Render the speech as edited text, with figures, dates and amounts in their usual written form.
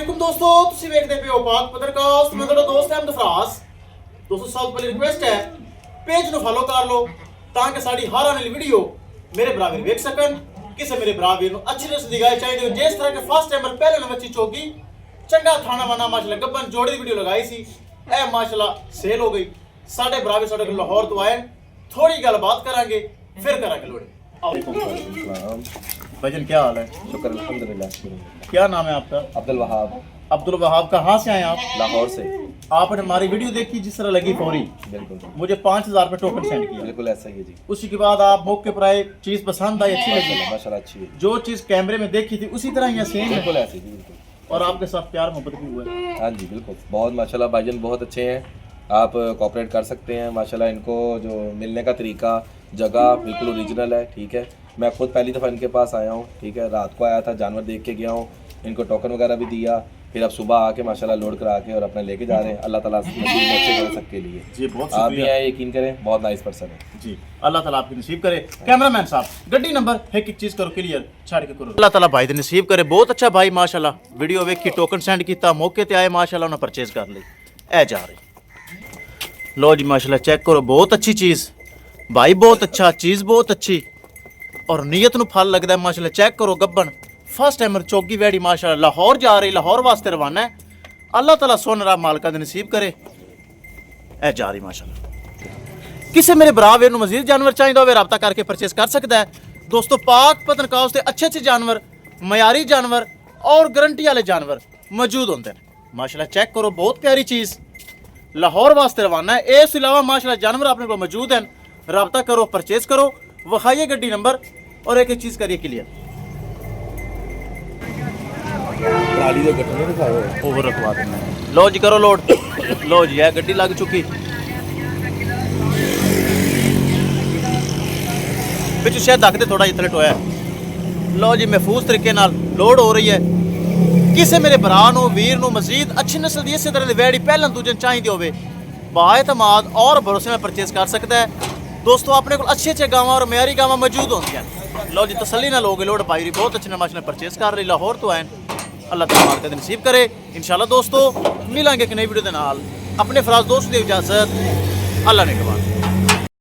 वालेकुम दोस्तों, ਤੁਸੀਂ ਵੇਖਦੇ ਪਏ ਹੋ ਪਾਕ ਪੱਤਰਕਾਸਟ। ਮੈਂ ਤੁਹਾਡਾ ਦੋਸਤ ਅਹਿਮਦ ਫਰਾਜ਼। ਦੋਸਤੋ ਸਭ ਤੋਂ ਪਹਿਲੀ ਰਿਕੁਐਸਟ ਹੈ ਪੇਜ ਨੂੰ ਫੋਲੋ ਕਰ ਲਓ ਤਾਂ ਕਿ ਸਾਡੀ ਹਰ ਆਉਣ ਵਾਲੀ ਵੀਡੀਓ ਮੇਰੇ ਬਰਾਬਰ ਵੇਖ ਸਕਣ। ਕਿਸੇ ਮੇਰੇ ਬਰਾਬਰ ਨੂੰ ਅੱਛੀ ਰਸ ਦਿਖਾਈ ਚਾਹੀਦੀ ਜਿਸ ਤਰ੍ਹਾਂ ਕਿ ਫਸਟ ਟਾਈਮਰ ਪਹਿਲੇ ਨੰਬਰ 'ਚ ਚੋਗੀ ਚੰਗਾ ਖਾਣਾ ਵਾਣਾ ਮਾਸ਼ਾਅੱਲਾ ਗੱਬਨ ਜੋੜੇ ਦੀ ਵੀਡੀਓ ਲਗਾਈ ਸੀ, ਇਹ ਮਾਸ਼ਾਅੱਲਾ ਸੇਲ ਹੋ ਗਈ। ਸਾਡੇ ਬਰਾਬਰ ਸਾਡੇ ਕੋਲ ਲਾਹੌਰ ਤੋਂ ਆਏ, ਥੋੜੀ ਗੱਲਬਾत ਕਰਾਂਗੇ फिर करेंगे लोड़ी। भजन क्या हाल है? शुक्र अल्हम्दुलिल्लाह। क्या नाम है आपका? अब्दुल वहाब। अब्दुल वहाब। कहाँ से आए आप? लाहौर से। आपने हमारी वीडियो देखी जिस तरह लगी फौरी, बिल्कुल मुझे 5,000 रुपये टोकन सेंड किया। बिल्कुल ऐसा ही है जी। उसी के बाद आप मौके पर आए, चीज़ पसंद आई, अच्छी लगी? माशाल्लाह अच्छी है। जो चीज़ कैमरे में देखी थी उसी तरह यहाँ सेम है? बिल्कुल ऐसी जी, बिल्कुल। और आपके साथ प्यार मोहब्बत भी हुआ है? हाँ जी बिल्कुल, बहुत माशाल्लाह भाईजान बहुत अच्छे हैं, आप कोऑपरेट कर सकते हैं माशाल्लाह। इनको जो मिलने का तरीका जगह बिल्कुल ओरिजिनल है, ठीक है। मैं खुद पहली दफ़ा इनके पास आया हूँ, ठीक है। रात को आया था, जानवर देख के गया हूँ, इनको टोकन वगैरह भी दिया, फिर अब सुबह आके माशाल्लाह लोड करा के और अपना लेके जा रहे हैं। अल्लाह ताला नसीब अच्छे कर सबके लिए जी, बहुत आप भी आए, यकीन करें बहुत नाइस पर्सन है जी। अल्लाह ताला आपकी नसीब करे। कैमरामैन साहब गड्डी नंबर एक चीज़ करो क्लियर छाड़ के करो। अल्लाह ताला भाई दी नसीब करे। बहुत अच्छा भाई माशाल्लाह, वीडियो वेखी, टोकन सेंड किया, मौके ते आए माशाल्लाह उन्हें परचेज कर ली। ए जा रही लो जी माशाल्लाह, चेक करो, बहुत अच्छी चीज़ भाई, बहुत अच्छा चीज़, बहुत अच्छी और नीयत नु फल लगता है माशाल्लाह। चेक करो गब्बन फर्स्ट टाइमर चौकी वैड़ी माशाल्लाह, लाहौर जा रही, लाहौर वास्ते रवाना है। अल्लाह ताला सोनरा मालका दे नसीब करे। ए जा रही माशाल्लाह। किसी मेरे भरा नू मजीद जानवर चाहिए हो रब्ता करके परचेज कर सकता है। दोस्तों पाक पत्तरकास्ट से अच्छे अच्छे जानवर, मयारी जानवर और गारंटी वाले जानवर मौजूद होते हैं माशाल्लाह। चेक करो, बहुत प्यारी चीज़, लाहौर वास्ते रवाना है। इस अलावा माशाल्लाह जानवर अपने को मौजूद हैं, रब्ता करो, परचेज करो, वखाइए गड्डी नंबर और एक चीज़ करिए क्लियर। ओवर रखवा देना। लो जी करो लोड। लो जी है गड्डी लग चुकी, पिछू शायद दखते थोड़ा जितने टोया। लो जी महफूज तरीके नाल लोड हो रही है। किसी मेरे भरा नू वीर नू मजीद अच्छी नस्ल की इस तरह की वैड़ी पहले दूजे चाहिए होवे, बाएतमाद और भरोसे में परचेज कर सकता है। दोस्तों अपने को अच्छे अच्छे गाँव और मयारी गाँव मौजूद होती हैं। लो जी तसल्ली ना लोगे, लोड पाई बहुत अच्छे नमाज ने परचेज कर रही, लाहौर तो आए। अल्लाह ताला मालक दी नसीब करे। इंशाल्लाह दोस्तों मिलेंगे एक नई वीडियो के नाल। अपने फराज दोस्त की इजाज़त, अल्लाह ने कहा।